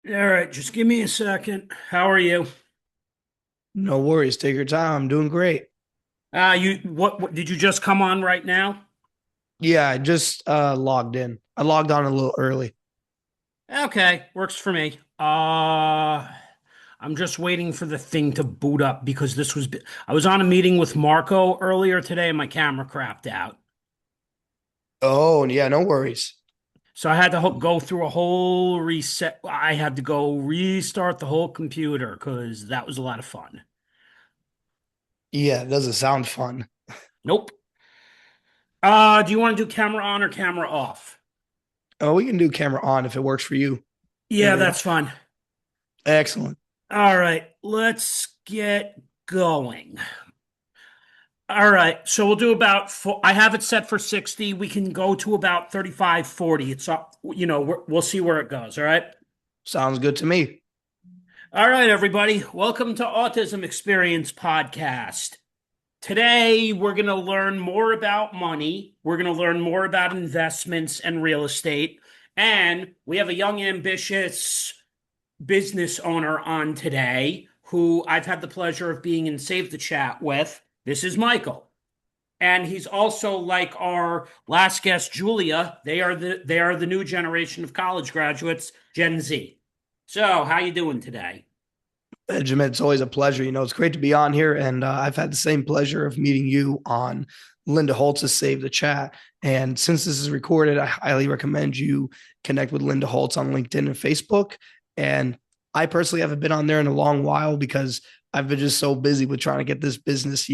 All right, just give me a second. How are you? No worries. Take your time. I'm doing great. What did you just come on right now? Yeah, I just logged in. I logged on a little early. Okay, works for me. I'm just waiting for the thing to boot up because I was on a meeting with Marco earlier today and my camera crapped out. Oh, yeah, no worries. So I had to go through a whole reset. I had to go restart the whole computer because that was a lot of fun. Yeah, it doesn't sound fun. Nope. Do you want to do camera on or camera off? Oh, we can do camera on if it works for you. Yeah, that's fine. Excellent. All right, let's get going. All right, so we'll do about four, I have it set for 60. We can go to about 35, 40. It's up, we'll see where it goes. All right. Sounds good to me. All right, everybody. Welcome to Autism Experience Podcast. Today, we're going to learn more about money. We're going to learn more about investments and real estate. And we have a young, ambitious business owner on today who I've had the pleasure of being in Save the Chat with. This is Michael. And he's also like our last guest, Julia. They are the new generation of college graduates, Gen Z. So, how you doing today? Benjamin, it's always a pleasure. It's great to be on here. And I've had the same pleasure of meeting you on Linda Holtz's Save the Chat. And since this is recorded, I highly recommend you connect with Linda Holtz on LinkedIn and Facebook. And I personally haven't been on there in a long while because I've been just so busy with trying to get this business,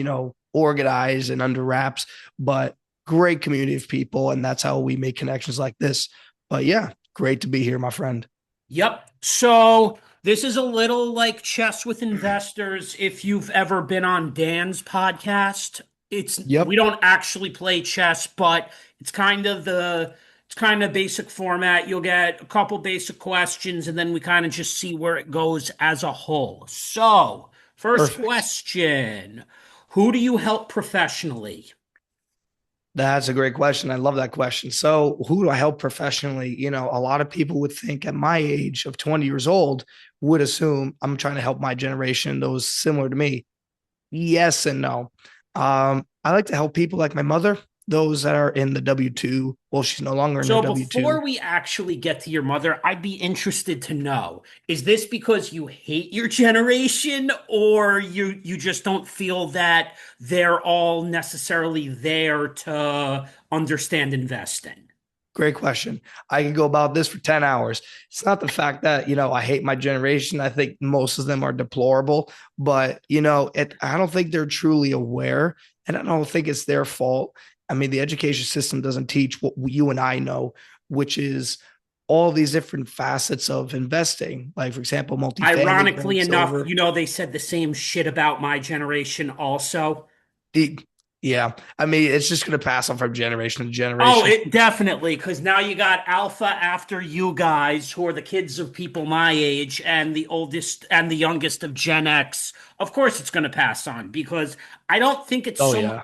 organized and under wraps. But great community of people. And that's how we make connections like this. But yeah, great to be here, my friend. Yep. So this is a little like chess with investors. If you've ever been on Dan's podcast, we Yep. don't actually play chess, but it's kind of basic format. You'll get a couple basic questions, and then we kind of just see where it goes as a whole. So, first Perfect. question: Who do you help professionally? That's a great question. I love that question. So, who do I help professionally? A lot of people would think at my age of 20 years old would assume I'm trying to help my generation, those similar to me. Yes and no. I like to help people like my mother, those that are in the W 2. Well, she's no longer in the So W before 2. we actually get to your mother, I'd be interested to know, is this because you hate your generation or you just don't feel that they're all necessarily there to understand investing? Great question. I could go about this for 10 hours. It's not the fact that, I hate my generation. I think most of them are deplorable, but, I don't think they're truly aware and I don't think it's their fault. I mean, the education system doesn't teach what you and I know, which is all these different facets of investing. Like, for example, multifamily Ironically rates enough, over they said the same shit about my generation also. the, yeah. I mean, it's just going to pass on from generation to Oh, generation. it definitely, because now you got Alpha after you guys, who are the kids of people my age, and the oldest and the youngest of Gen X. Of course, it's going to pass on because I don't think it's Oh, so. yeah.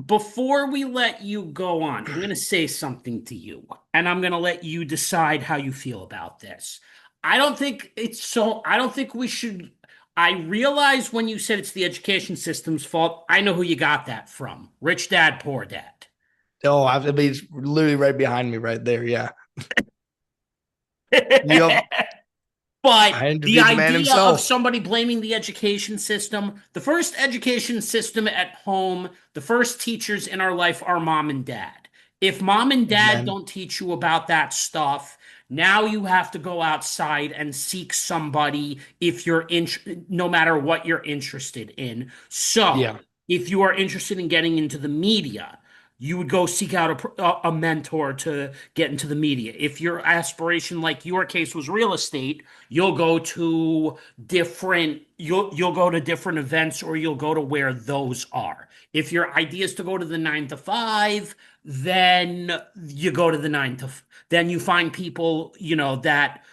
Before we let you go on, I'm going to say something to you, and I'm going to let you decide how you feel about this. I don't think we should. I realize when you said it's the education system's fault, I know who you got that from. Rich dad, poor dad. I mean, it's literally right behind me right there. Yeah. Yep. But I the interviewed the man idea of himself. somebody blaming the education system, the first education system at home, the first teachers in our life are mom and dad. If mom and dad Amen. don't teach you about that stuff, now you have to go outside and seek somebody if you're in, no matter what you're interested in. So, Yeah. if you are interested in getting into the media, you would go seek out a mentor to get into the media. If your aspiration, like your case, was real estate, you'll go to different events or you'll go to where those are. If your idea is to go to the 9 to 5, then you go to the then you find people, that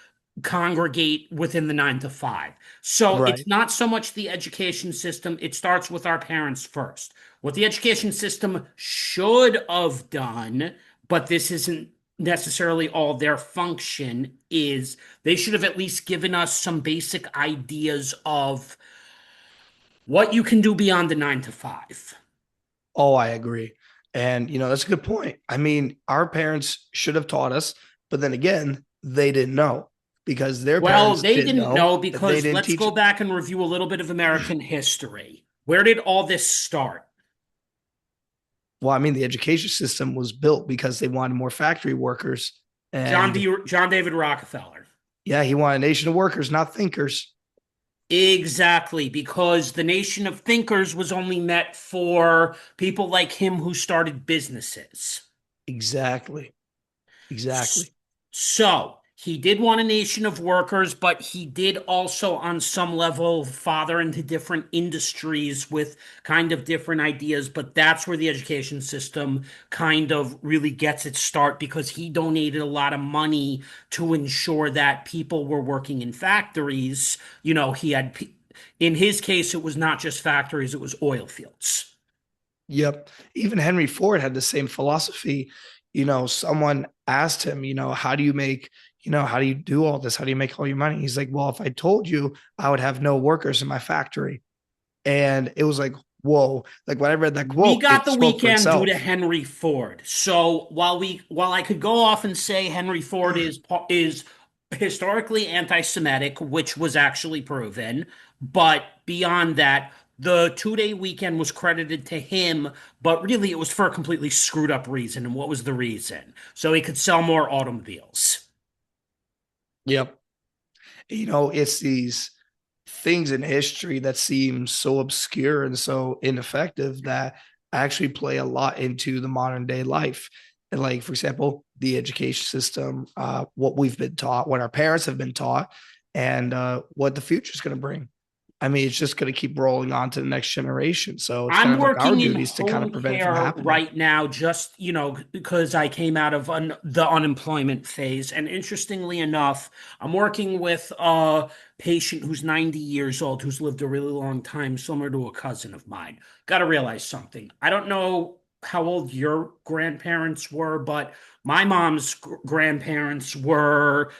congregate within the 9 to 5. So it's Right. not so much the education system, it starts with our parents first. What the education system should have done, but this isn't necessarily all their function is. They should have at least given us some basic ideas of what you can do beyond the 9 to 5. Oh, I agree. And, that's a good point. I mean, our parents should have taught us, but then again, they didn't know because their Well, parents they didn't didn't know know that they because didn't let's teach go it. back and review a little bit of American history. Where did all this start? Well, I mean, the education system was built because they wanted more factory workers. And John David Rockefeller. yeah, he wanted a nation of workers, not thinkers. Exactly, because the nation of thinkers was only meant for people like him who started businesses. Exactly. Exactly. So he did want a nation of workers, but he did also, on some level, father into different industries with kind of different ideas. But that's where the education system kind of really gets its start because he donated a lot of money to ensure that people were working in factories. In his case, it was not just factories, it was oil fields. Yep. Even Henry Ford had the same philosophy. Someone asked him, how do you make, how do you do all this? How do you make all your money? He's like, well, if I told you, I would have no workers in my factory. And it was like, whoa. Like when I read that We quote, got it the spoke for weekend due to itself. Henry Ford. So while I could go off and say Henry Ford is historically anti-Semitic, which was actually proven, but beyond that, the 2 day weekend was credited to him, but really it was for a completely screwed up reason. And what was the reason? So he could sell more automobiles. Yep. It's these things in history that seem so obscure and so ineffective that actually play a lot into the modern day life. And like, for example, the education system, what we've been taught, what our parents have been taught, and what the future is going to bring. I mean, it's just going to keep rolling on to the next generation. So it's kind I'm of like our working in duties to kind of home prevent it from care happening. right now, just, because I came out of the unemployment phase. And interestingly enough, I'm working with a patient who's 90 years old, who's lived a really long time, similar to a cousin of mine. Got to realize something. I don't know how old your grandparents were, but my mom's grandparents were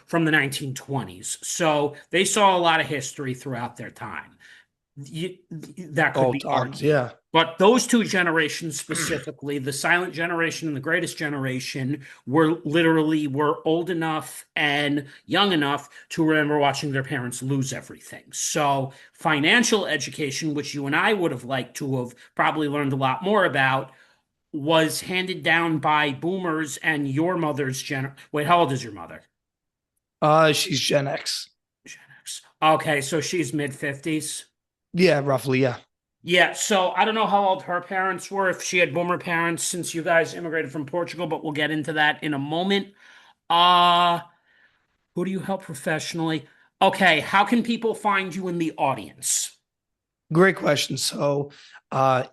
from the 1920s. So they saw a lot of history throughout their time. That could All be tons. argued. Yeah. But those two generations specifically, the silent generation and the greatest generation, were old enough and young enough to remember watching their parents lose everything. So financial education, which you and I would have liked to have probably learned a lot more about, was handed down by boomers and your mother's Wait, how old is your mother? She's Gen X. Gen X. Okay, so she's mid 50s. Yeah, roughly. Yeah. Yeah, so I don't know how old her parents were, if she had boomer parents since you guys immigrated from Portugal, but we'll get into that in a moment. Uh, who do you help professionally? Okay, how can people find you in the audience? Great question. So,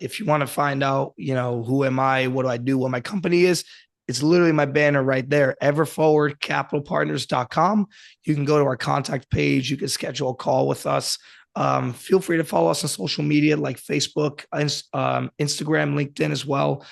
if you want to find out, who am I, what do I do, what my company is, it's literally my banner right there, everforwardcapitalpartners.com. You can go to our contact page. You can schedule a call with us. Feel free to follow us on social media like Facebook, Instagram, LinkedIn as well.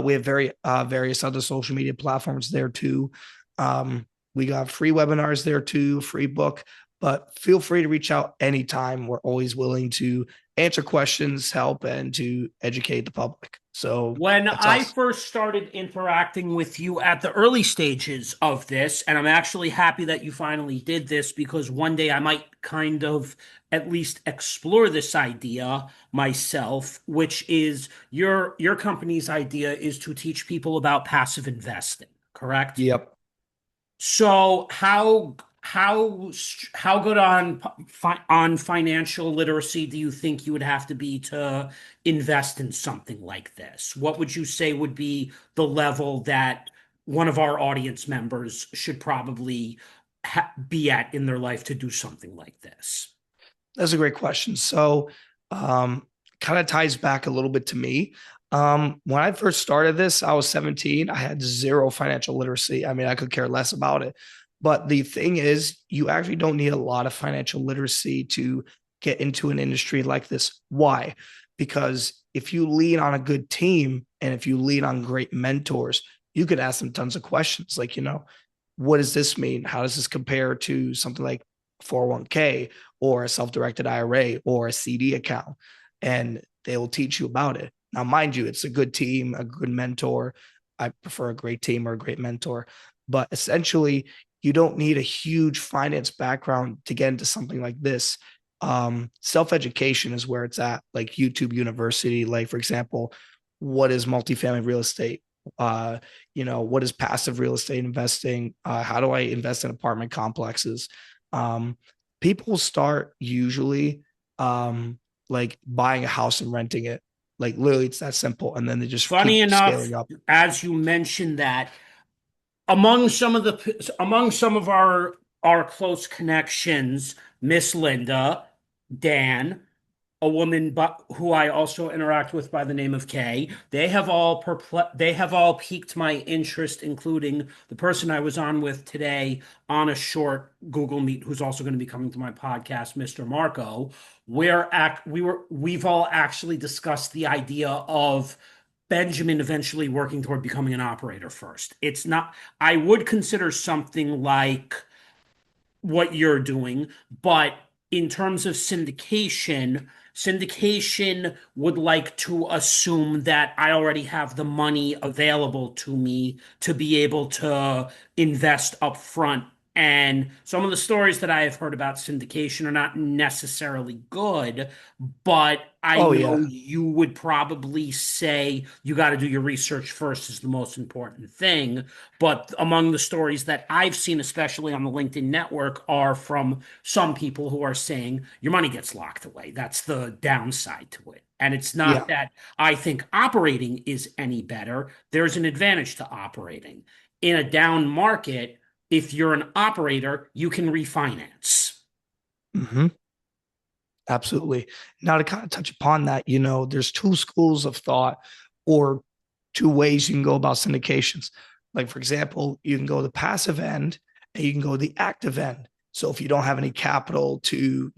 We have various other social media platforms there too. We got free webinars there too, free book, but feel free to reach out anytime. We're always willing to answer questions, help, and to educate the public. So When that's I us. first started interacting with you at the early stages of this, and I'm actually happy that you finally did this because one day I might kind of at least explore this idea myself, which is your company's idea is to teach people about passive investing, correct? Yep. So how good on financial literacy do you think you would have to be to invest in something like this? What would you say would be the level that one of our audience members should probably be at in their life to do something like this? That's a great question. So, kind of ties back a little bit to me. When I first started this, I was 17. I had zero financial literacy. I mean, I could care less about it. But the thing is, you actually don't need a lot of financial literacy to get into an industry like this. Why? because if you lean on a good team and if you lean on great mentors, you could ask them tons of questions like, what does this mean? How does this compare to something like 401k or a self-directed IRA or a CD account? And they will teach you about it. Now, mind you, it's a good team, a good mentor. I prefer a great team or a great mentor, but essentially, you don't need a huge finance background to get into something like this. Self-education is where it's at, like YouTube University. Like, for example, what is multifamily real estate? What is passive real estate investing? How do I invest in apartment complexes? Um, People start usually like buying a house and renting it. Like literally, it's that simple, and then they just Funny keep enough, scaling up. as you mentioned that, among some of our close connections, Miss Linda, Dan, a woman who I also interact with by the name of Kay. They have all piqued my interest, including the person I was on with today on a short Google Meet, who's also going to be coming to my podcast, Mr. Marco. We've all actually discussed the idea of Benjamin eventually working toward becoming an operator first. It's not, I would consider something like what you're doing, but in terms of syndication would like to assume that I already have the money available to me to be able to invest up front. And some of the stories that I have heard about syndication are not necessarily good, but I Oh know yeah, you would probably say you got to do your research first is the most important thing. But among the stories that I've seen, especially on the LinkedIn network, are from some people who are saying your money gets locked away. That's the downside to it. And it's not yeah. that I think operating is any better. There's an advantage to operating. In a down market, if you're an operator, you can refinance. Mm-hmm. Absolutely. Now to kind of touch upon that, there's two schools of thought or two ways you can go about syndications. Like, for example, you can go the passive end and you can go the active end. So if you don't have any capital to,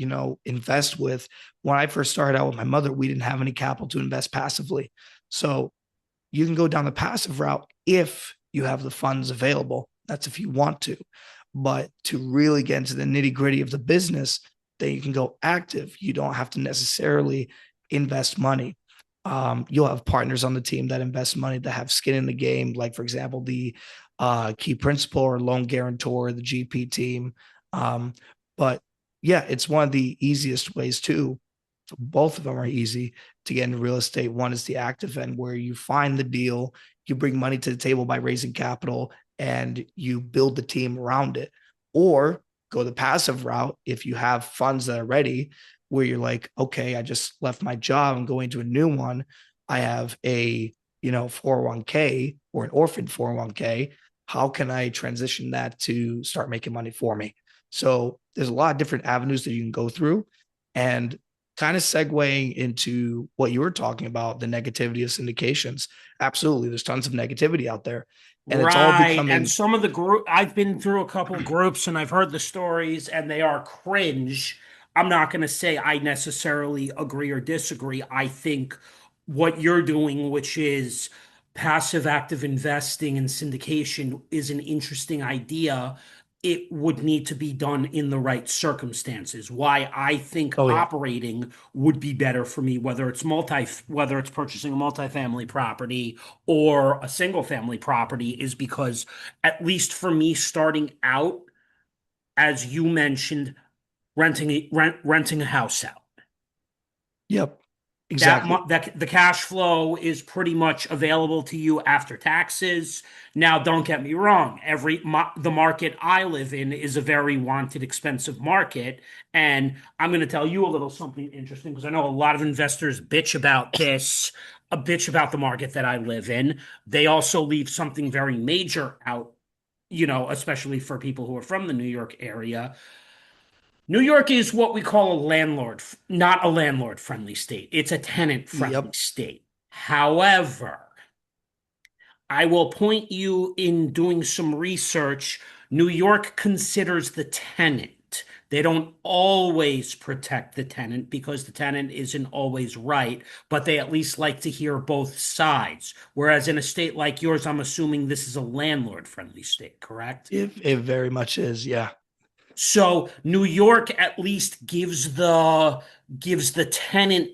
invest with, when I first started out with my mother, we didn't have any capital to invest passively. So you can go down the passive route if you have the funds available. That's if you want to. But to really get into the nitty gritty of the business, then you can go active. You don't have to necessarily invest money. You'll have partners on the team that invest money that have skin in the game, like, for example, the key principal or loan guarantor, the GP team. Um, but yeah, it's one of the easiest ways too. Both of them are easy to get into real estate. One is the active end where you find the deal, you bring money to the table by raising capital, and you build the team around it. Or go the passive route if you have funds that are ready, where you're like, okay, I just left my job and going to a new one. I have a 401k or an orphan 401k. How can I transition that to start making money for me? So there's a lot of different avenues that you can go through. And kind of segueing into what you were talking about, the negativity of syndications. Absolutely. There's tons of negativity out there. And it's all Right. And becoming, some of the I've been through a couple groups and I've heard the stories and they are cringe. I'm not going to say I necessarily agree or disagree. I think what you're doing, which is passive active investing and syndication, is an interesting idea. It would need to be done in the right circumstances. Why I think oh, yeah. operating would be better for me, whether it's purchasing a multifamily property or a single family property, is because at least for me starting out, as you mentioned, renting a house out. Yep. Exactly. That the cash flow is pretty much available to you after taxes. Now, don't get me wrong. The market I live in is a very wanted, expensive market, and I'm going to tell you a little something interesting because I know a lot of investors bitch about the market that I live in. They also leave something very major out, especially for people who are from the New York area. New York is what we call not a landlord friendly state. It's a tenant friendly Yep. state. However, I will point you in doing some research. New York considers the tenant. tenant. They don't always protect the tenant because the tenant isn't always right, but they at least like to hear both sides. Whereas in a state like yours, I'm assuming this is a landlord-friendly state, correct? It very much is. Yeah. So New York at least gives the tenant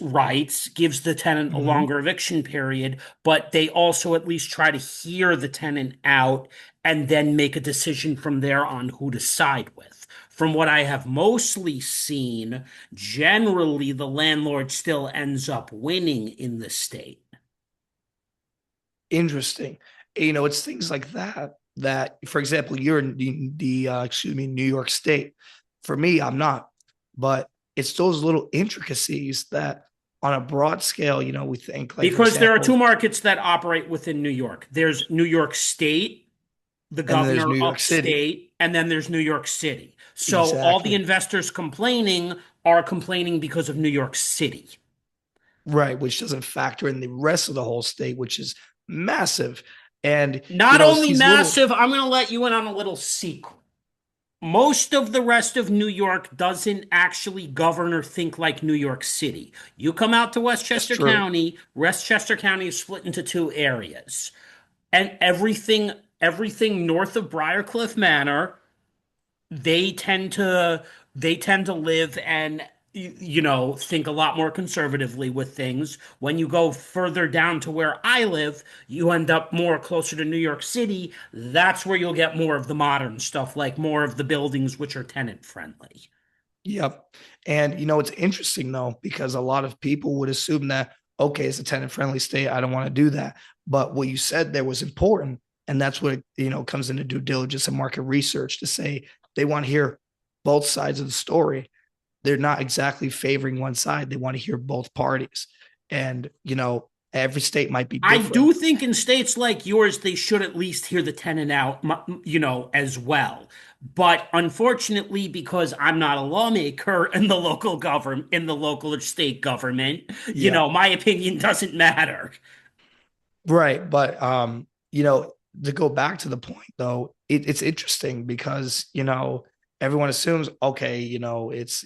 rights, gives the tenant a Mhm. longer eviction period, but they also at least try to hear the tenant out and then make a decision from there on who to side with. From what I have mostly seen, generally the landlord still ends up winning in the state. Interesting. It's things like that, for example, you're in excuse me, New York State. For me, I'm not, but it's those little intricacies that on a broad scale, we think like, for Because there are two example, markets that operate within New York. There's New York State, the and then there's governor New York City. upstate, and then there's New York City. So all the Exactly. investors complaining are complaining because of New York City. Right. Which doesn't factor in the rest of the whole state, which is massive. And, Not it's only these little, massive, I'm going to let you in on a little secret. Most of the rest of New York doesn't actually govern or think like New York City. You come out to that's Westchester true. County, Westchester County is split into two areas. And everything north of Briarcliff Manor, they tend to they tend to live and think a lot more conservatively with things. When you go further down to where I live, you end up more closer to New York City. That's where you'll get more of the modern stuff, like more of the buildings which are tenant friendly. Yep. And it's interesting though, because a lot of people would assume that, okay, it's a tenant friendly state. I don't want to do that. But what you said there was important. And that's what, comes into due diligence and market research to say they want to hear both sides of the story. They're not exactly favoring one side. They want to hear both parties. And, every state might be I different. do think in states like yours, they should at least hear the tenant out, as well. But unfortunately, because I'm not a lawmaker in the local government, in the local or state government, Yeah. my opinion doesn't matter. Right. But to go back to the point though, it's interesting because, everyone assumes, okay, it's,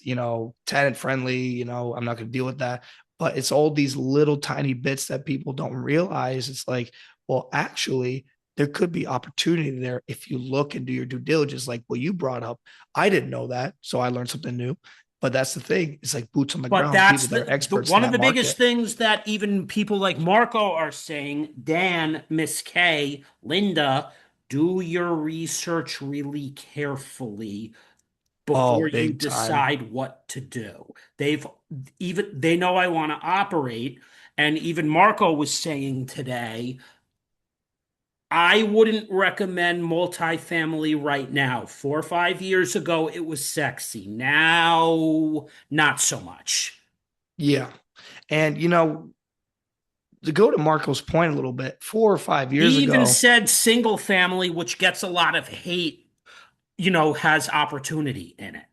tenant friendly, I'm not gonna deal with that. But it's all these little tiny bits that people don't realize. It's like, well, actually, there could be opportunity there if you look and do your due diligence, like what you brought up. I didn't know that, so I learned something new. But that's the thing. It's like boots on the But ground, that's people that are the experts in one of that the biggest market. things that even people like Marco are saying, Dan, Miss K, Linda, do your research really carefully Oh, before you big time. decide what to do. They know I want to operate, and even Marco was saying today, I wouldn't recommend multifamily right now. 4 or 5 years ago, it was sexy. Now, not so much. Yeah. And to go to Marco's point a little bit, 4 or 5 years He even ago, said single family, which gets a lot of hate, has opportunity in it.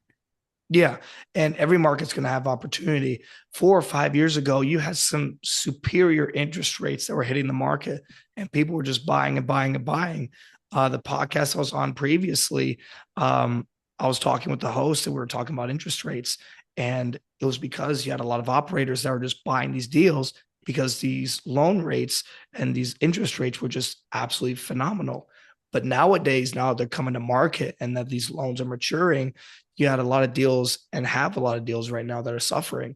yeah, and every market's going to have opportunity. 4 or 5 years ago, you had some superior interest rates that were hitting the market, and people were just buying and buying and buying. The podcast I was on previously, I was talking with the host, and we were talking about interest rates, and it was because you had a lot of operators that were just buying these deals because these loan rates and these interest rates were just absolutely phenomenal. But nowadays, now they're coming to market and that these loans are maturing, you had a lot of deals and have a lot of deals right now that are suffering.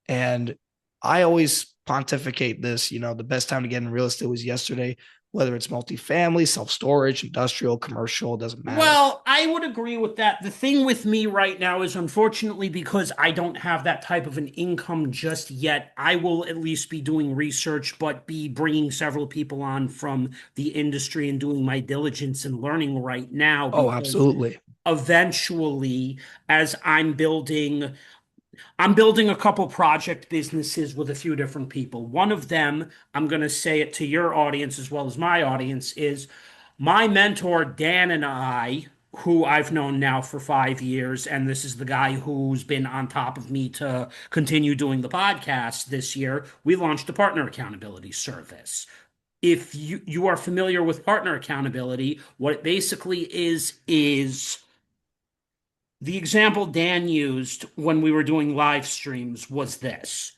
And I always pontificate this, the best time to get in real estate was yesterday, whether it's multifamily, self storage, industrial, commercial, it doesn't matter. Well, I would agree with that. The thing with me right now is unfortunately because I don't have that type of an income just yet, I will at least be doing research, but be bringing several people on from the industry and doing my diligence and learning right now Oh, because absolutely. eventually, as I'm building a couple project businesses with a few different people. One of them, I'm going to say it to your audience as well as my audience, is my mentor, Dan, and I, who I've known now for 5 years. And this is the guy who's been on top of me to continue doing the podcast this year. We launched a partner accountability service. If you are familiar with partner accountability, what it basically is The example Dan used when we were doing live streams was this.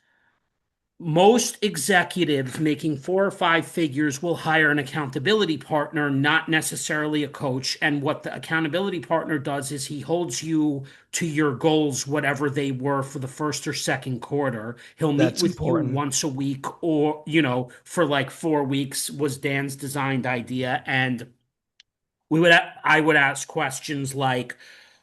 Most executives making 4 or 5 figures will hire an accountability partner, not necessarily a coach. And what the accountability partner does is he holds you to your goals, whatever they were for the first or second quarter. He'll meet That's with you important. once a week or, for like 4 weeks was Dan's designed idea. And I would ask questions like,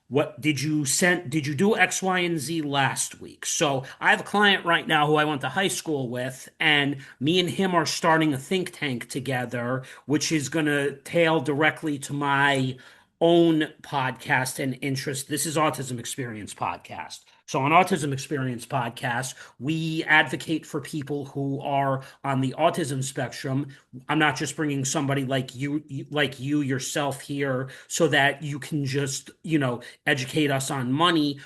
what did you do X, Y, and Z last week? So I have a client right now who I went to high school with, and me and him are starting a think tank together, which is going to tail directly to my own podcast and interest. This is Autism Experience Podcast. So on Autism Experience Podcast, we advocate for people who are on the autism spectrum. I'm not just bringing somebody like you yourself here so that you can just, educate us on money.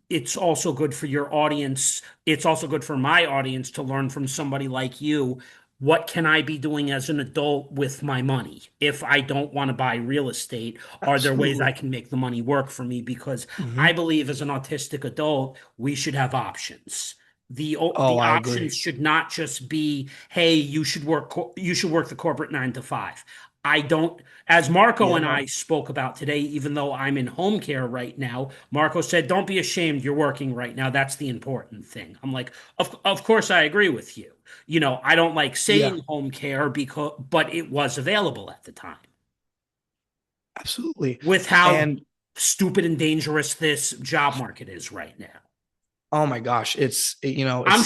It's also good for your audience. It's also good for my audience to learn from somebody like you. What can I be doing as an adult with my money? If I don't want to buy real estate, are there ways I Absolutely. can make the money work for me? Because Hmm. I believe as an autistic adult, we should have options. Oh, The I agree. options should not just be, hey, you should work the corporate 9 to 5. I don't, as Marco Yeah, and I no, spoke about today, even though I'm in home care right now, Marco said, don't be ashamed you're working right now. That's the important thing. I'm like, of course I agree with you. I don't like yeah, saying home care but it was available at the time absolutely. with how And stupid and dangerous this job market is right now. oh my gosh, I'm it's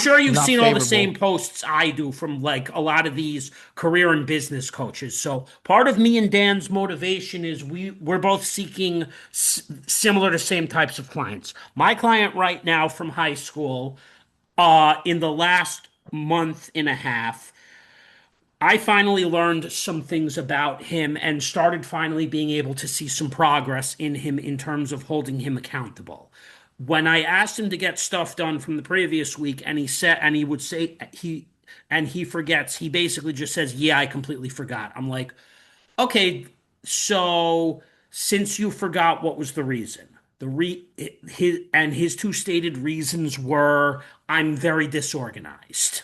sure you've not seen all the same favorable. posts I do from like a lot of these career and business coaches. So part of me and Dan's motivation is we're both seeking similar to same types of clients. My client right now from high school, in the last month and a half, I finally learned some things about him and started finally being able to see some progress in him in terms of holding him accountable. When I asked him to get stuff done from the previous week and he would say he forgets, he basically just says, "Yeah, I completely forgot." I'm like, "Okay, so since you forgot, what was the reason?" The re his two stated reasons were, "I'm very disorganized."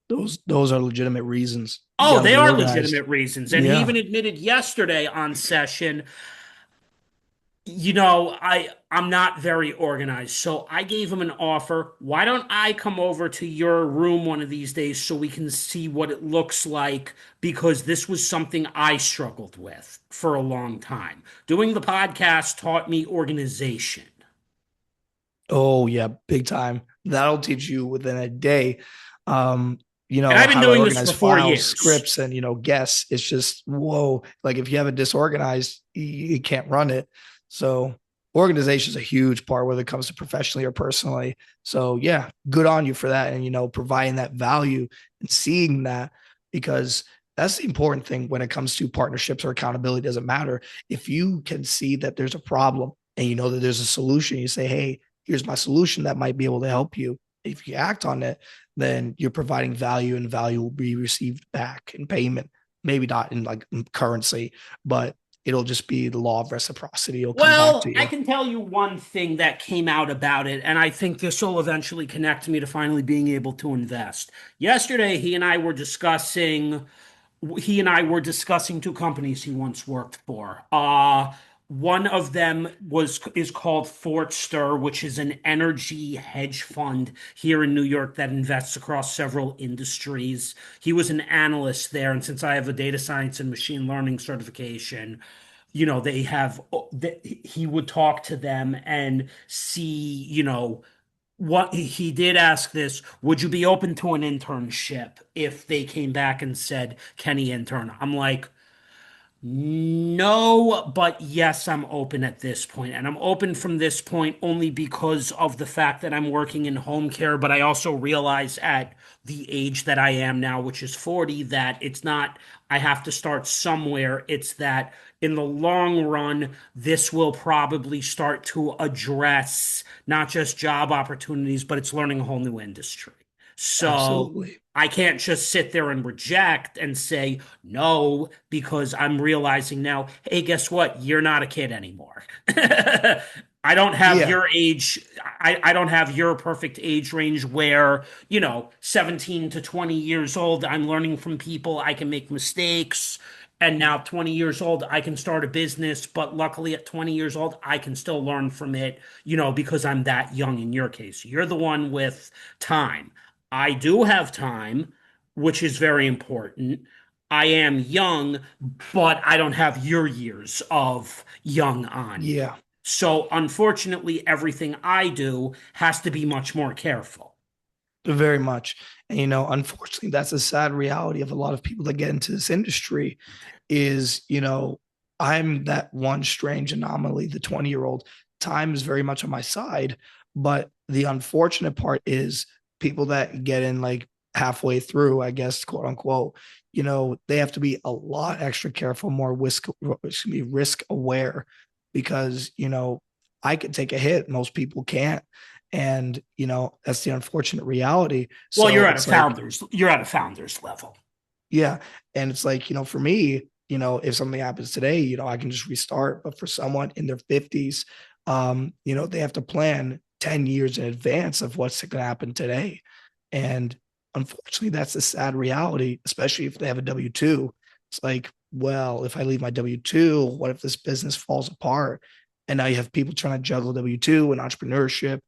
Those are legitimate reasons. You Oh, got to they be are organized. legitimate reasons. And he Yeah. even admitted yesterday on session, I'm not very organized. So I gave him an offer. Why don't I come over to your room one of these days so we can see what it looks like? Because this was something I struggled with for a long time. Doing the podcast taught me organization. Oh yeah, big time. That'll teach you within a day. Um, And I've been how to doing this organize for four files, years. scripts, and guests. It's just whoa. Like if you have it disorganized, you can't run it. So organization is a huge part whether it comes to professionally or personally. So yeah, good on you for that, and providing that value and seeing that because that's the important thing when it comes to partnerships or accountability. Doesn't matter if you can see that there's a problem and you know that there's a solution. You say, hey, here's my solution that might be able to help you. If you act on it, then you're providing value and value will be received back in payment. Maybe not in like currency, but it'll just be the law of reciprocity. It'll come back to Well, I you. can tell you one thing that came out about it, and I think this will eventually connect me to finally being able to invest. Yesterday, he and I were discussing 2 companies he once worked for. One of them is called Fortster, which is an energy hedge fund here in New York that invests across several industries. He was an analyst there, and since I have a data science and machine learning certification, they have he would talk to them and see, what he did ask this, would you be open to an internship if they came back and said, "Can he intern?" I'm like, no, but yes, I'm open at this point. And I'm open from this point only because of the fact that I'm working in home care. But I also realize at the age that I am now, which is 40, that it's not, I have to start somewhere. It's that in the long run, this will probably start to address not just job opportunities, but it's learning a whole new industry. So Absolutely. I can't just sit there and reject and say no because I'm realizing now, hey, guess what? You're not a kid anymore. I don't have Yeah. your age. I don't have your perfect age range where, 17 to 20 years old, I'm learning from people. I can make mistakes. And now 20 years old, I can start a business. But luckily at 20 years old, I can still learn from it, because I'm that young in your case. You're the one with time. I do have time, which is very important. I am young, but I don't have your years of young on me. Yeah. So unfortunately, everything I do has to be much more careful. Very much. And unfortunately, that's a sad reality of a lot of people that get into this industry is, I'm that one strange anomaly, the 20-year-old. Time is very much on my side. But the unfortunate part is people that get in like halfway through, I guess, quote unquote, they have to be a lot extra careful, more risk aware because, I could take a hit. Most people can't. And, that's the unfortunate reality. Well, So it's like, you're at a founder's level. yeah. And it's like, for me, if something happens today, I can just restart. But for someone in their 50s, they have to plan 10 years in advance of what's going to happen today. And unfortunately, that's a sad reality, especially if they have a W 2. It's like, well, if I leave my W 2, what if this business falls apart? And now you have people trying to juggle W 2 and entrepreneurship.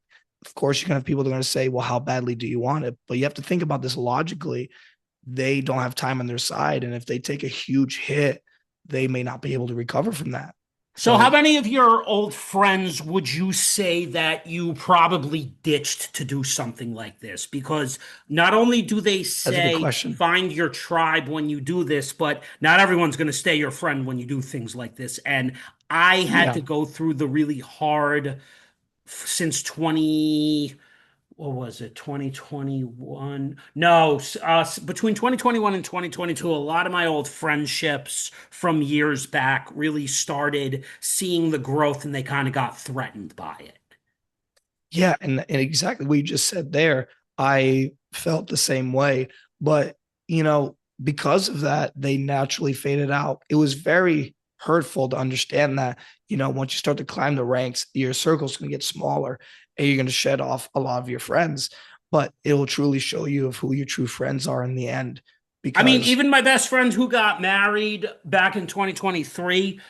Of course, you're going to have people that are going to say, well, how badly do you want it? But you have to think about this logically. They don't have time on their side. And if they take a huge hit, they may not be able to recover from that. So, how So many of your old friends would you say that you probably ditched to do something like this? Because not only do they that's a good say question. find your tribe when you do this, but not everyone's going to stay your friend when you do things like this. And I had Yeah. to go through the really hard since 20, what was it, 2021? No, between 2021 and 2022, a lot of my old friendships from years back really started seeing the growth and they kind of got threatened by it. Yeah. And exactly what you just said there, I felt the same way. But, because of that, they naturally faded out. It was very hurtful to understand that, once you start to climb the ranks, your circle's going to get smaller and you're going to shed off a lot of your friends. But it will truly show you of who your true friends are in the end. I mean, Because, even my best friend who got married back in 2023,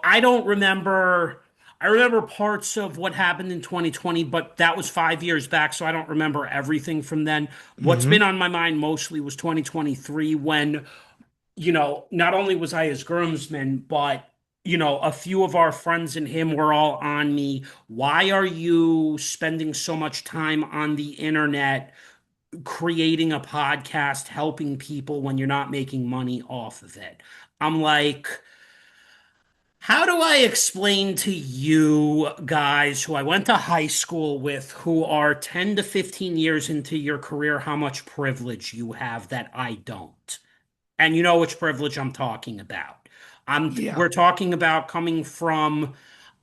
I don't remember. I remember parts of what happened in 2020, but that was 5 years back, so I don't remember everything from then. What's been mhm. on my mind mostly was 2023 when, not only was I his groomsman, but, a few of our friends and him were all on me. Why are you spending so much time on the internet? Creating a podcast, helping people when you're not making money off of it. I'm like, how do I explain to you guys who I went to high school with, who are 10 to 15 years into your career, how much privilege you have that I don't? And you know which privilege I'm talking about. Yeah. We're talking about coming from.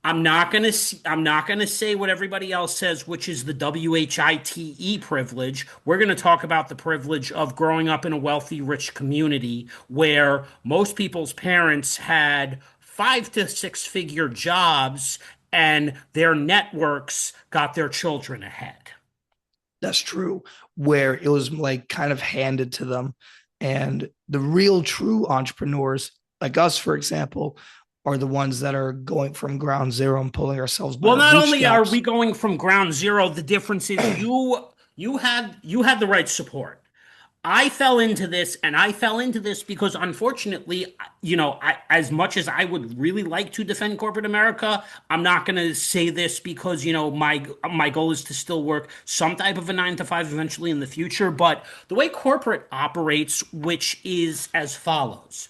I'm not gonna say what everybody else says, which is the WHITE privilege. We're gonna talk about the privilege of growing up in a wealthy, rich community where most people's parents had 5 to 6 figure jobs and their networks got their children ahead. That's true. Where it was like kind of handed to them. And the real true entrepreneurs, like us, for example, are the ones that are going from ground zero and pulling ourselves by Well, our not only are we bootstraps. going from ground zero, the difference is you had the right support. I fell into this, and I fell into this because, unfortunately, as much as I would really like to defend corporate America, I'm not going to say this because my goal is to still work some type of a 9 to 5 eventually in the future. But the way corporate operates, which is as follows: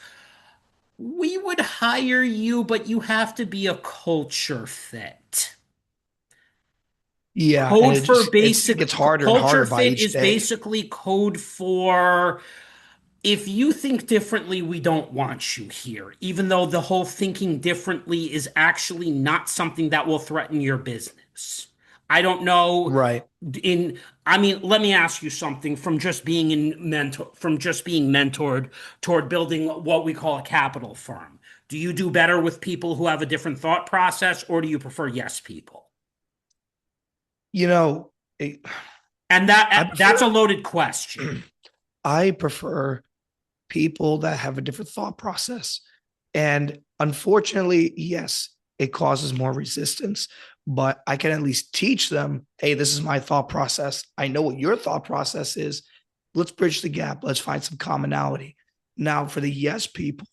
we would hire you, but you have to be a culture fit. Yeah. And Code for it basic gets harder and culture harder by fit each is day. basically code for if you think differently, we don't want you here, even though the whole thinking differently is actually not something that will threaten your business. I don't know Right. in I mean, let me ask you something from just being mentored toward building what we call a capital firm. Do you do better with people who have a different thought process, or do you prefer yes people? You know, it, And I that's a prefer loaded question. I prefer people that have a different thought process. And unfortunately, yes, it causes more resistance, but I can at least teach them, hey, this is my thought process. I know what your thought process is. Let's bridge the gap. Let's find some commonality. Now, for the yes people,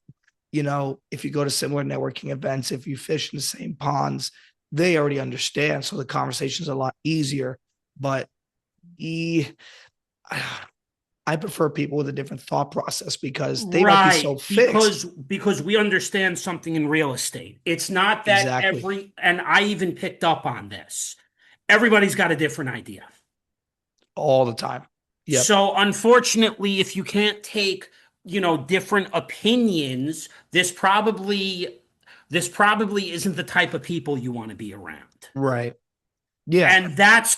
if you go to similar networking events, if you fish in the same ponds, they already understand. So the conversation's a lot easier. But e, I prefer people with a different thought process because they might be so Right, fixed. because we understand something in real estate. It's not that Exactly. and I even picked up on this. Everybody's got a different idea. All the time. Yep. So unfortunately, if you can't take, different opinions, this probably isn't the type of people you want to be around. Right. Yeah. And that's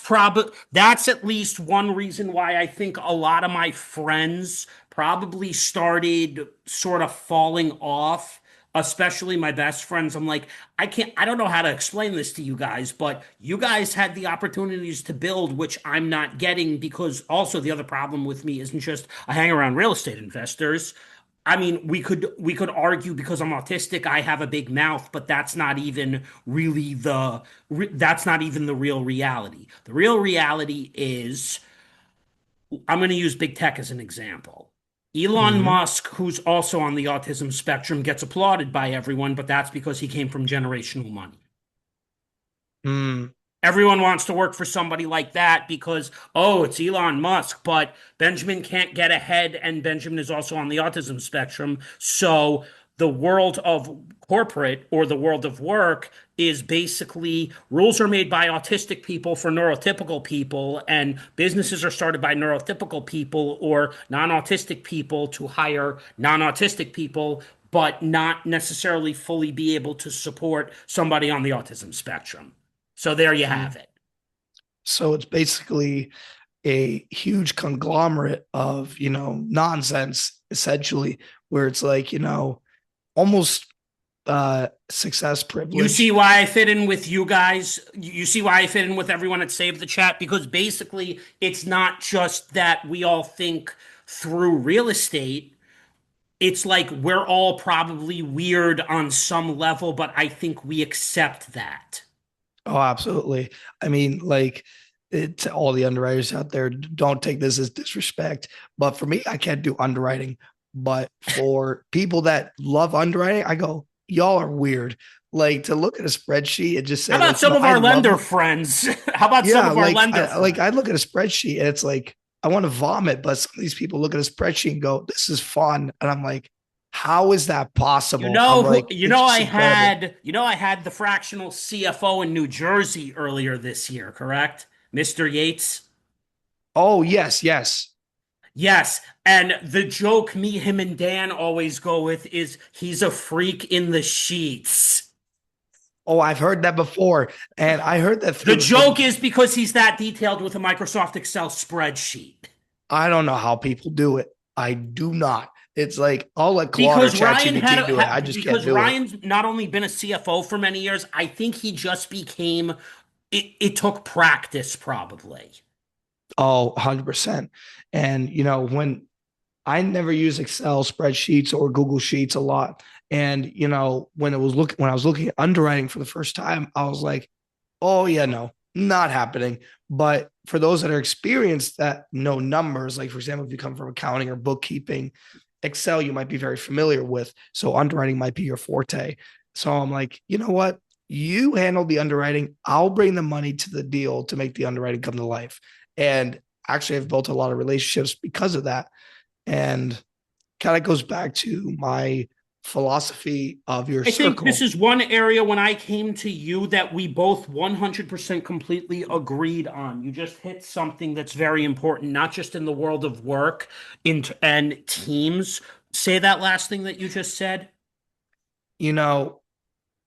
at least one reason why I think a lot of my friends probably started sort of falling off, especially my best friends. I'm like, I don't know how to explain this to you guys, but you guys had the opportunities to build, which I'm not getting because also the other problem with me isn't just I hang around real estate investors. I mean, we could argue because I'm autistic, I have a big mouth, but that's not even the real reality. The real reality is I'm going to use big tech as an example. Elon Mm-hmm. Musk, who's also on the autism spectrum, gets applauded by everyone, but that's because he came from generational money. Mm. Everyone wants to work for somebody like that because, oh, it's Elon Musk, but Benjamin can't get ahead, and Benjamin is also on the autism spectrum. So the world of corporate or the world of work is basically rules are made by autistic people for neurotypical people, and businesses are started by neurotypical people or non-autistic people to hire non-autistic people, but not necessarily fully be able to support somebody on the autism spectrum. So there you Mm. have it. So it's basically a huge conglomerate of, nonsense, essentially, where it's like, almost success You see privilege. why I fit in with you guys? You see why I fit in with everyone at Save the Chat? Because basically, it's not just that we all think through real estate. It's like we're all probably weird on some level, but I think we accept that. Oh, absolutely. I mean, like, all the underwriters out there, don't take this as disrespect. But for me, I can't do underwriting. But for people that love underwriting, I go, y'all are weird. Like, to look at a spreadsheet and just How say, about like, some of I our love lender it. friends? How about some Yeah, of our like lender I friends? look at a spreadsheet and it's like I want to vomit, but some of these people look at a spreadsheet and go, "This is fun," and I'm like, "How is that possible?" I'm like, "It's just incredible." I had the fractional CFO in New Jersey earlier this year, correct? Mr. Yates? Oh yes, yes. Yes, and the joke me, him, and Dan always go with is he's a freak in the sheets. Oh, I've heard that before, and I heard that The through the. joke is because he's that detailed with a Microsoft Excel spreadsheet. I don't know how people do it. I do not. It's like I'll let Claude or Because Ryan ChatGPT do it. I just can't because do it. Ryan's not only been a CFO for many years, I think he just became it took practice probably. Oh, 100%. And when I never use Excel spreadsheets or Google Sheets a lot. And when I was looking at underwriting for the first time, I was like, oh yeah, no, not happening. But for those that are experienced that know numbers, like for example, if you come from accounting or bookkeeping, Excel you might be very familiar with. So underwriting might be your forte. So I'm like, you know what? You handle the underwriting. I'll bring the money to the deal to make the underwriting come to life. And actually, I've built a lot of relationships because of that. And kind of goes back to my philosophy of your I think this circle. is one area when I came to you that we both 100% completely agreed on. You just hit something that's very important, not just in the world of work and teams. Say that last thing that you just said. You know,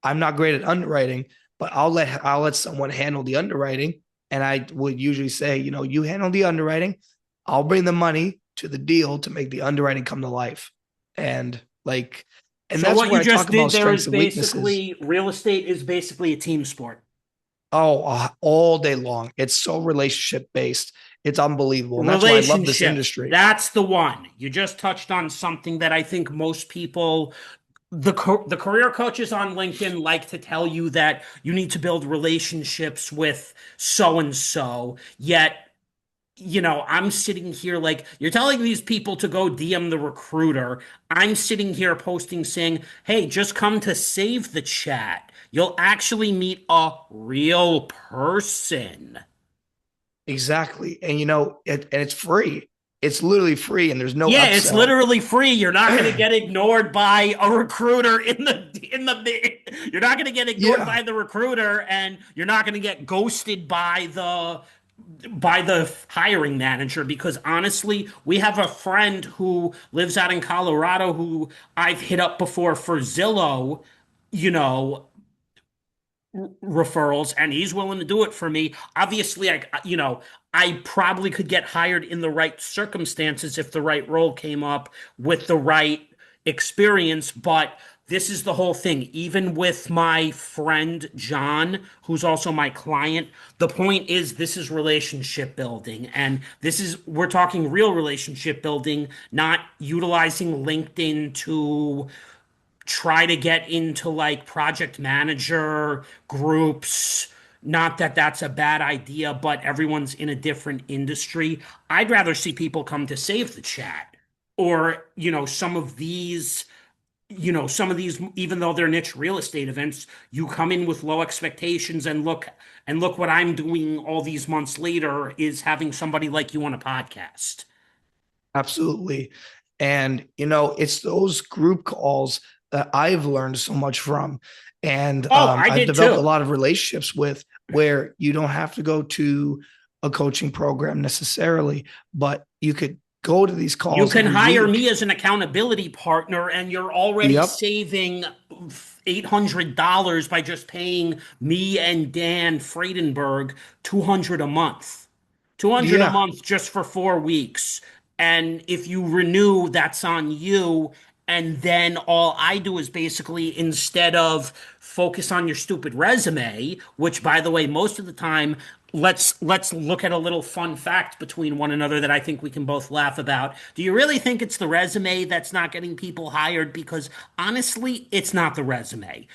I'm not great at underwriting, but I'll let someone handle the underwriting And I would usually say, you handle the underwriting, I'll bring the money to the deal to make the underwriting come to life. And like, and So that's what where you I talk just did about there is strengths and weaknesses. basically real estate is basically a team sport. Oh, all day long. It's so relationship based. It's unbelievable. And that's why I love this Relationships, industry. that's the one. You just touched on something that I think most people, the career coaches on LinkedIn like to tell you that you need to build relationships with so and so. Yet, I'm sitting here like you're telling these people to go DM the recruiter. I'm sitting here posting saying, "Hey, just come to save the chat. You'll actually meet a real person." Exactly. And and it's free. It's literally free and there's no Yeah, it's upsell. literally free. You're not going to get ignored by a recruiter you're not going to get ignored Yeah, by the recruiter, and you're not going to get ghosted by the hiring manager, because honestly, we have a friend who lives out in Colorado who I've hit up before for Zillow, you know, referrals, and he's willing to do it for me. Obviously, I probably could get hired in the right circumstances if the right role came up with the right experience, but this is the whole thing. Even with my friend John, who's also my client, the point is this is relationship building, and we're talking real relationship building, not utilizing LinkedIn to try to get into like project manager groups. Not that that's a bad idea, but everyone's in a different industry. I'd rather see people come to save the chat, or, some of these, even though they're niche real estate events, you come in with low expectations, and look what I'm doing all these months later is having somebody like you on a podcast. absolutely. And it's those group calls that I've learned so much from. And Oh, I I've did developed a too. lot of relationships with where you don't have to go to a coaching program necessarily, but you could go to these You calls can every hire week. me as an accountability partner, and you're already Yep. saving $800 by just paying me and Dan Freidenberg 200 a month. 200 a Yeah. month just for 4 weeks. And if you renew, that's on you. And then all I do is basically, instead of focus on your stupid resume, which by the way, most of the time, let's look at a little fun fact between one another that I think we can both laugh about. Do you really think it's the resume that's not getting people hired? Because honestly, it's not the resume.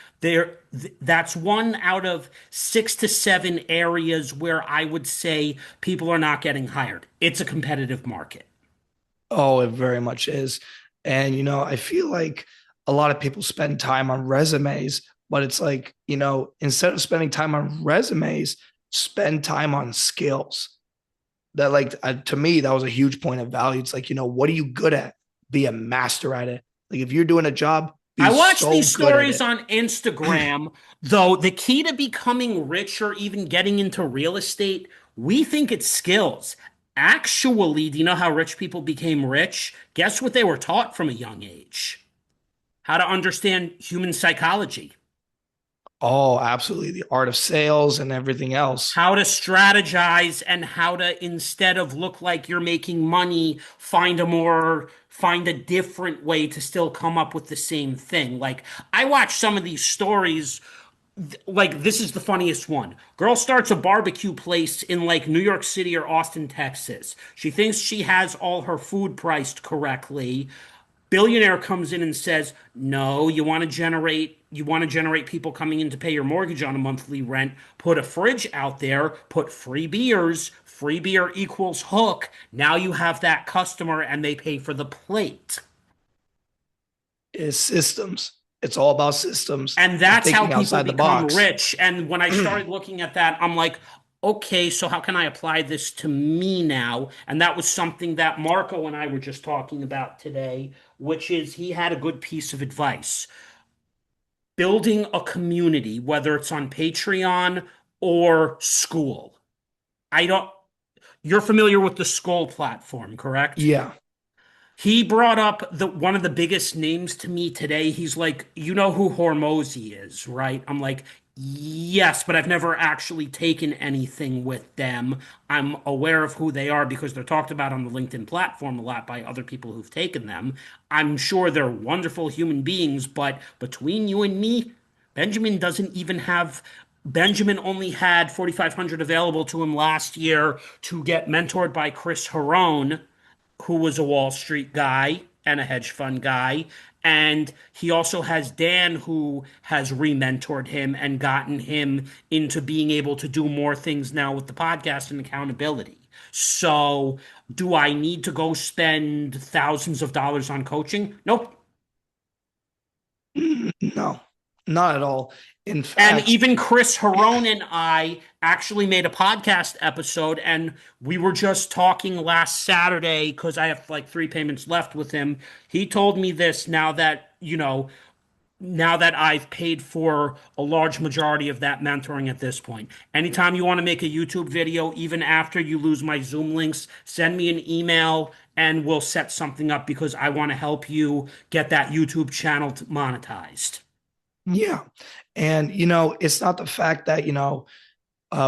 That's one out of 6 to 7 areas where I would say people are not getting hired. It's a competitive market. Oh, it very much is. And, I feel like a lot of people spend time on resumes, but it's like, instead of spending time on resumes, spend time on skills. That, like, to me, that was a huge point of value. It's like, what are you good at? Be a master at it. Like, if you're doing a job, I be watch so these good at stories it. on Instagram, though the key to becoming rich or even getting into real estate, we think it's skills. Actually, do you know how rich people became rich? Guess what they were taught from a young age? How to understand human psychology, Oh, absolutely. The art of sales and everything else. how to strategize, and how to, instead of look like you're making money, find a different way to still come up with the same thing. Like, I watch some of these stories. Like, this is the funniest one. Girl starts a barbecue place in like New York City or Austin, Texas. She thinks she has all her food priced correctly. Billionaire comes in and says, "No, you want to generate people coming in to pay your mortgage on a monthly rent. Put a fridge out there, put free beers. Free beer equals hook. Now you have that customer and they pay for the plate." Is systems. It's all about systems And and that's how thinking people outside the become box. rich. And when I started looking at that, I'm like, okay, so how can I apply this to me now? And that was something that Marco and I were just talking about today, which is he had a good piece of advice. Building a community, whether it's on Patreon or School. I don't, you're familiar with the School platform, correct? Yeah. He brought up one of the biggest names to me today. He's like, you know who Hormozy is, right? I'm like, Yes, but I've never actually taken anything with them. I'm aware of who they are because they're talked about on the LinkedIn platform a lot by other people who've taken them. I'm sure they're wonderful human beings, but between you and me, Benjamin doesn't even have. Benjamin only had 4,500 available to him last year to get mentored by Chris Harone, who was a Wall Street guy and a hedge fund guy. And he also has Dan, who has re-mentored him and gotten him into being able to do more things now with the podcast and accountability. So, do I need to go spend thousands of dollars on coaching? Nope. No, not at all. In And fact, even Chris Harone and I actually made a podcast episode, and we were just talking last Saturday because I have like three payments left with him. He told me this now that, now that I've paid for a large majority of that mentoring at this point. Anytime you want to make a YouTube video, even after you lose my Zoom links, send me an email and we'll set something up because I want to help you get that YouTube channel monetized. yeah. And, it's not the fact that,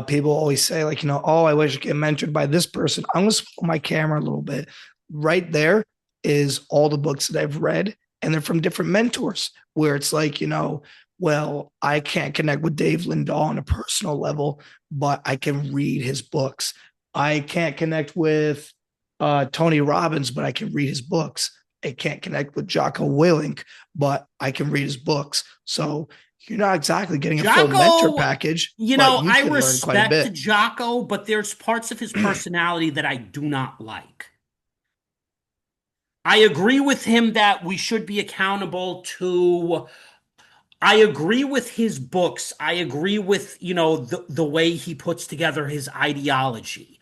people always say, like, oh, I wish I could get mentored by this person. I'm going to switch my camera a little bit. Right there is all the books that I've read, and they're from different mentors where it's like, well, I can't connect with Dave Lindahl on a personal level, but I can read his books. I can't connect with Tony Robbins, but I can read his books. I can't connect with Jocko Willink, but I can read his books. So you're not exactly getting a full mentor Jocko, package, but you I can learn quite a respect bit. Jocko, but there's parts of his personality that I do not like. I agree with him that we should be accountable to. I agree with his books. I agree with, the way he puts together his ideology.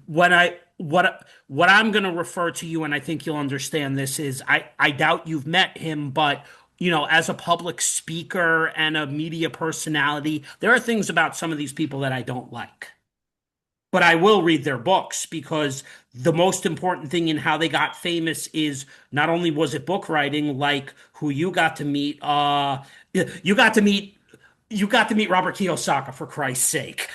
What I'm going to refer to you, and I think you'll understand this, is I doubt you've met him, but as a public speaker and a media personality, there are things about some of these people that I don't like. But I will read their books because the most important thing in how they got famous is not only was it book writing, like who you got to meet, you got to meet you got to meet Robert Kiyosaki for Christ's sake.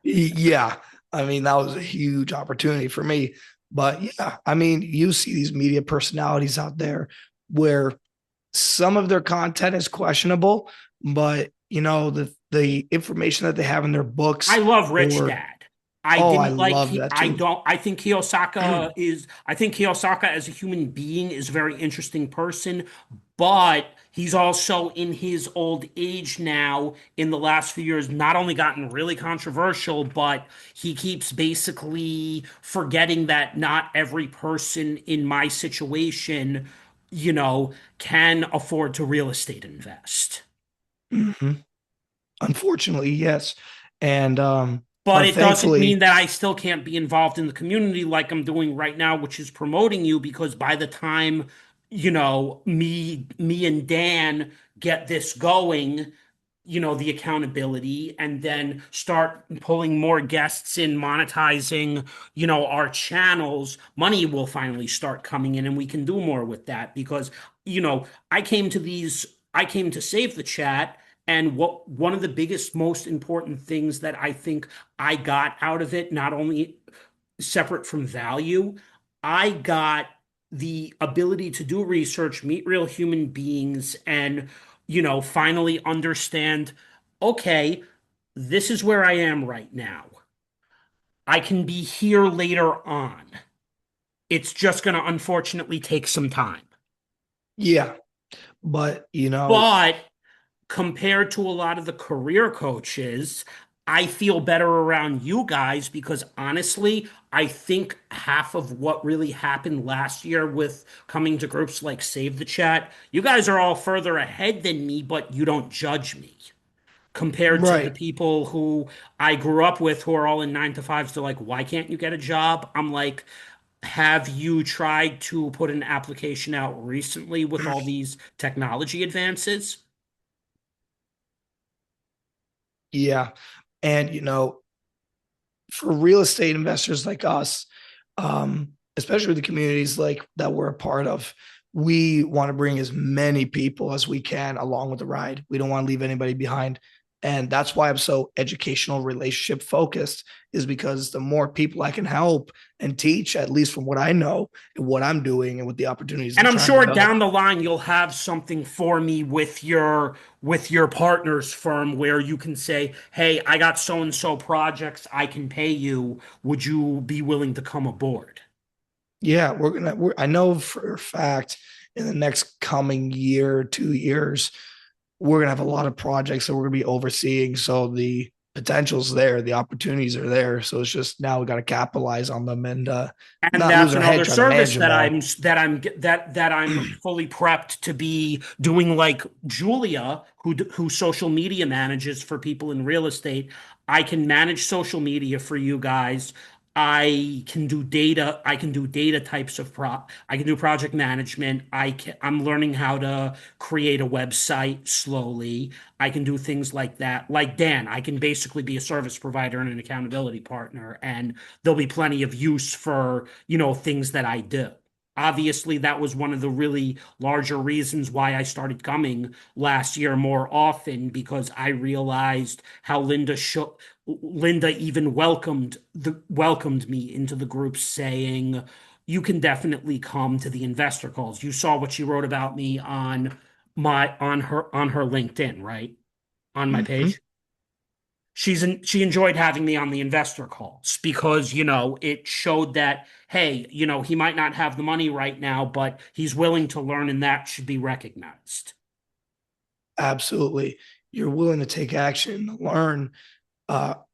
Yeah. I mean, that was a huge opportunity for me. But yeah, I mean, you see these media personalities out there where some of their content is questionable, but the information that they have in their books I love Rich or Dad. I oh, I didn't like love that I too. don't I think Kiyosaki as a human being is a very interesting person, but he's also in his old age now in the last few years not only gotten really controversial, but he keeps basically forgetting that not every person in my situation, can afford to real estate invest. Mm-hmm. Unfortunately, yes. And But but it doesn't mean thankfully, that I still can't be involved in the community like I'm doing right now, which is promoting you because by the time, me and Dan get this going, the accountability and then start pulling more guests in, monetizing, our channels, money will finally start coming in and we can do more with that because, I came to save the chat. And what one of the biggest, most important things that I think I got out of it, not only separate from value, I got the ability to do research, meet real human beings, and, finally understand, okay, this is where I am right now. I can be here later on. It's just going to unfortunately take some time. yeah. But But compared to a lot of the career coaches, I feel better around you guys because honestly, I think half of what really happened last year with coming to groups like Save the Chat, you guys are all further ahead than me, but you don't judge me compared to the right. people who I grew up with who are all in 9 to 5s. They're like, why can't you get a job? I'm like, have you tried to put an application out recently with all these technology advances? Yeah. And for real estate investors like us, especially the communities like that we're a part of, we want to bring as many people as we can along with the ride. We don't want to leave anybody behind. And that's why I'm so educational relationship focused, is because the more people I can help and teach, at least from what I know and what I'm doing and with the opportunities And I'm I'm trying to sure develop. down the line you'll have something for me with your partner's firm where you can say, "Hey, I got so and so projects I can pay you. Would you be willing to come aboard?" Yeah, I know for a fact in the next coming year, 2 years, we're gonna have a lot of projects that we're gonna be overseeing. So the potential's there, the opportunities are there. So it's just now we got to capitalize on them and And not lose that's our head another trying to manage service them all. that I'm fully prepped to be doing, like Julia, who social media manages for people in real estate. I can manage social media for you guys. I can do data types of I can do project management. I'm learning how to create a website slowly. I can do things like that. Like Dan, I can basically be a service provider and an accountability partner, and there'll be plenty of use for, things that I do. Obviously, that was one of the really larger reasons why I started coming last year more often, because I realized how Linda even welcomed me into the group, saying, "You can definitely come to the investor calls." You saw what she wrote about me on her LinkedIn, right? On my Mm-hmm. page. She enjoyed having me on the investor calls because, it showed that, hey, he might not have the money right now, but he's willing to learn, and that should be recognized. Absolutely. You're willing to take action, learn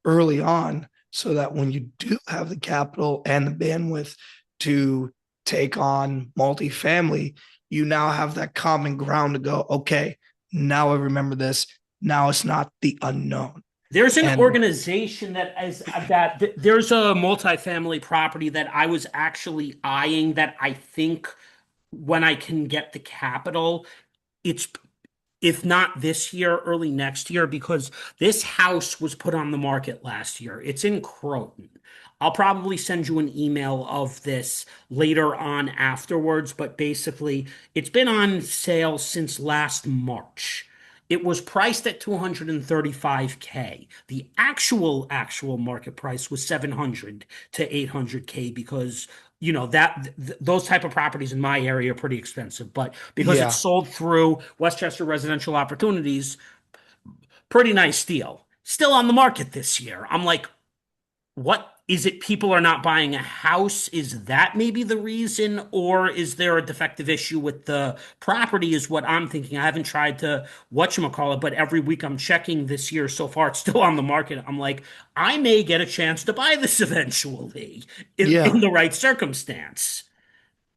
early on, so that when you do have the capital and the bandwidth to take on multifamily, you now have that common ground to go, okay, now I remember this. Now it's not the unknown. There's an And organization there's a multifamily property that I was actually eyeing, that I think, when I can get the capital, it's, if not this year, early next year, because this house was put on the market last year. It's in Croton. I'll probably send you an email of this later on afterwards, but basically, it's been on sale since last March. It was priced at 235K. The actual market price was 700 to 800K, because those type of properties in my area are pretty expensive, but because it's yeah, sold through Westchester Residential Opportunities, pretty nice deal. Still on the market this year. I'm like, what is it? People are not buying a house. Is that maybe the reason? Or is there a defective issue with the property, is what I'm thinking. I haven't tried to whatchamacallit, but every week I'm checking this year. So far, it's still on the market. I'm like, I may get a chance to buy this eventually in yeah. the right circumstance.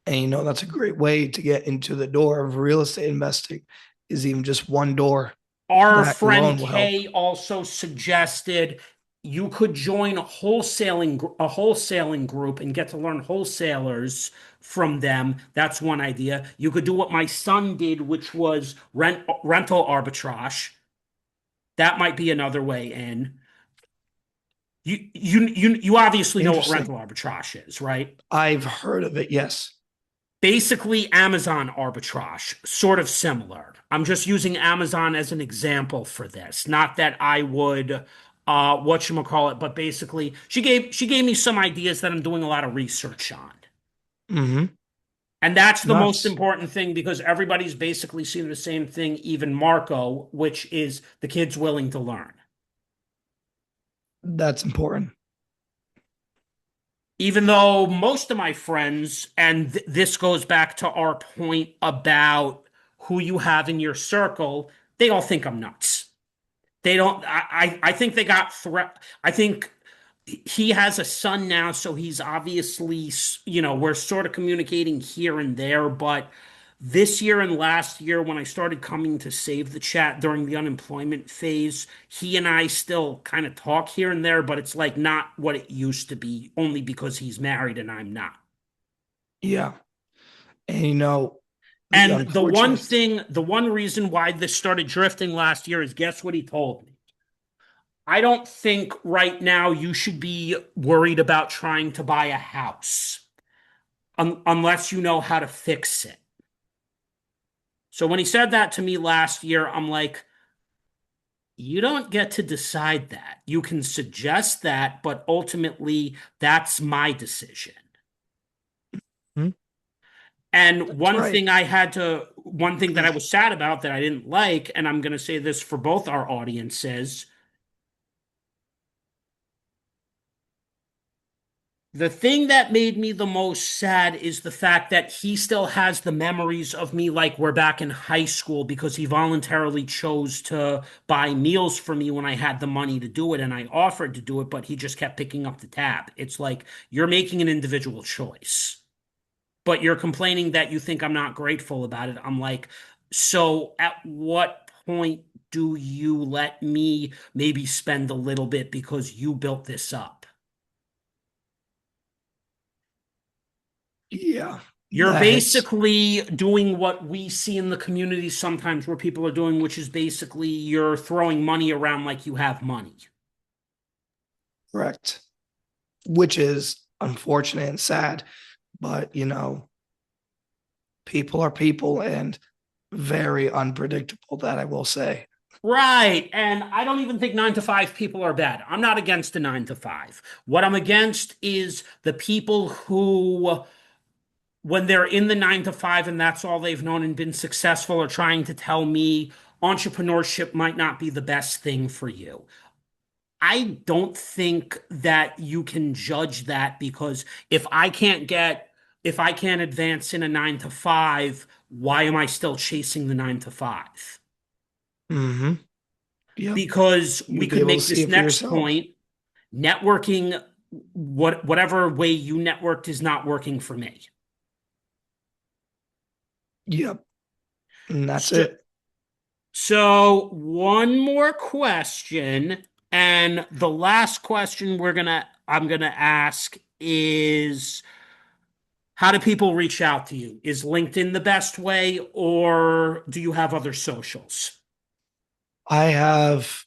And that's a great way to get into the door of real estate investing, is even just one door. Our That friend alone will help. Kay also suggested you could join a wholesaling group and get to learn wholesalers from them. That's one idea. You could do what my son did, which was rental arbitrage. That might be another way in. You obviously know what Interesting. rental arbitrage is, right? I've heard of it. Yes. Basically Amazon arbitrage, sort of similar. I'm just using Amazon as an example for this. Not that I would whatchamacallit, but basically she gave me some ideas that I'm doing a lot of research on. Mm-hmm. And that's the most Nice. important thing, because everybody's basically seeing the same thing, even Marco, which is the kid's willing to learn. That's important. Even though most of my friends, and this goes back to our point about who you have in your circle, they all think I'm nuts. They don't. I think they got threat. I think he has a son now, so he's obviously, we're sort of communicating here and there. But this year and last year, when I started coming to Save the Chat during the unemployment phase, he and I still kind of talk here and there, but it's like not what it used to be, only because he's married and I'm not. Yeah. And the And unfortunate, the one reason why this started drifting last year is, guess what he told me? I don't think right now you should be worried about trying to buy a house unless you know how to fix it. So when he said that to me last year, I'm like, You don't get to decide that. You can suggest that, but ultimately, that's my decision. Hmm? And That's right. one thing that I was sad about that I didn't like, and I'm going to say this for both our audiences, the thing that made me the most sad is the fact that he still has the memories of me like we're back in high school because he voluntarily chose to buy meals for me when I had the money to do it and I offered to do it, but he just kept picking up the tab. It's like you're making an individual choice, but you're complaining that you think I'm not grateful about it. I'm like, so at what point do you let me maybe spend a little bit because you built this up? Yeah, You're that hits. basically doing what we see in the community sometimes where people are doing, which is basically you're throwing money around like you have money. Correct. Which is unfortunate and sad, but people are people and very unpredictable, that I will say. Right. And I don't even think 9 to 5 people are bad. I'm not against a 9 to 5. What I'm against is the people who, when they're in the 9 to 5 and that's all they've known and been successful, are trying to tell me entrepreneurship might not be the best thing for you. I don't think that you can judge that because if I can't advance in a 9 to 5, why am I still chasing the 9 to 5? Mm-hmm. Yep. Because we You'll be could able to make see this it for next yourself. point. Networking, whatever way you networked is not working for me. Yep. And that's So, it. so one more question, and the last question I'm gonna ask is how do people reach out to you? Is LinkedIn the best way, or do you have other socials? I have,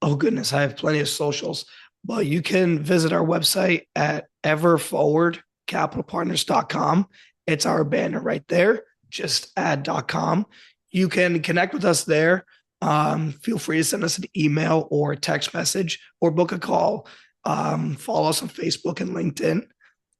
oh goodness, I have plenty of socials, but you can visit our website at everforwardcapitalpartners.com. It's our banner right there. Just add.com. You can connect with us there. Feel free to send us an email or a text message or book a call. Follow us on Facebook and LinkedIn.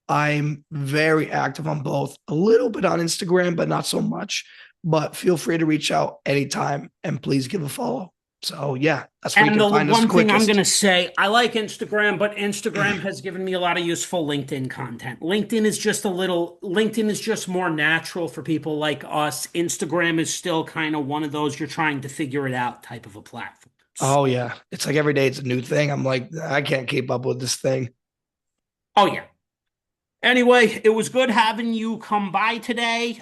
I'm very active on both, a little bit on Instagram, but not so much. But feel free to reach out anytime and please give a follow. So, yeah, that's where you And can the find us the one thing I'm going quickest. to say, I like Instagram, but Instagram has given me a lot of useful LinkedIn content. LinkedIn is just more natural for people like us. Instagram is still kind of one of those you're trying to figure it out type of a platform. Oh, yeah. It's like every day it's a new thing. I'm like, I can't keep up with this thing. Oh, yeah. Anyway, it was good having you come by today.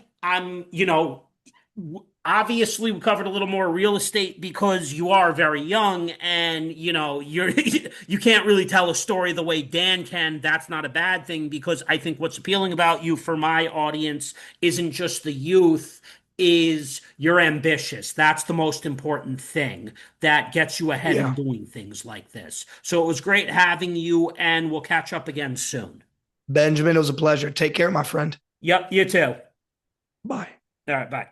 Obviously we covered a little more real estate because you are very young and you're you can't really tell a story the way Dan can. That's not a bad thing because I think what's appealing about you for my audience isn't just the youth, is you're ambitious. That's the most important thing that gets you ahead in Yeah. doing things like this. So it was great having you and we'll catch up again soon. Benjamin, it was a pleasure. Take care, my friend. Yep, you too. Bye. All right, bye.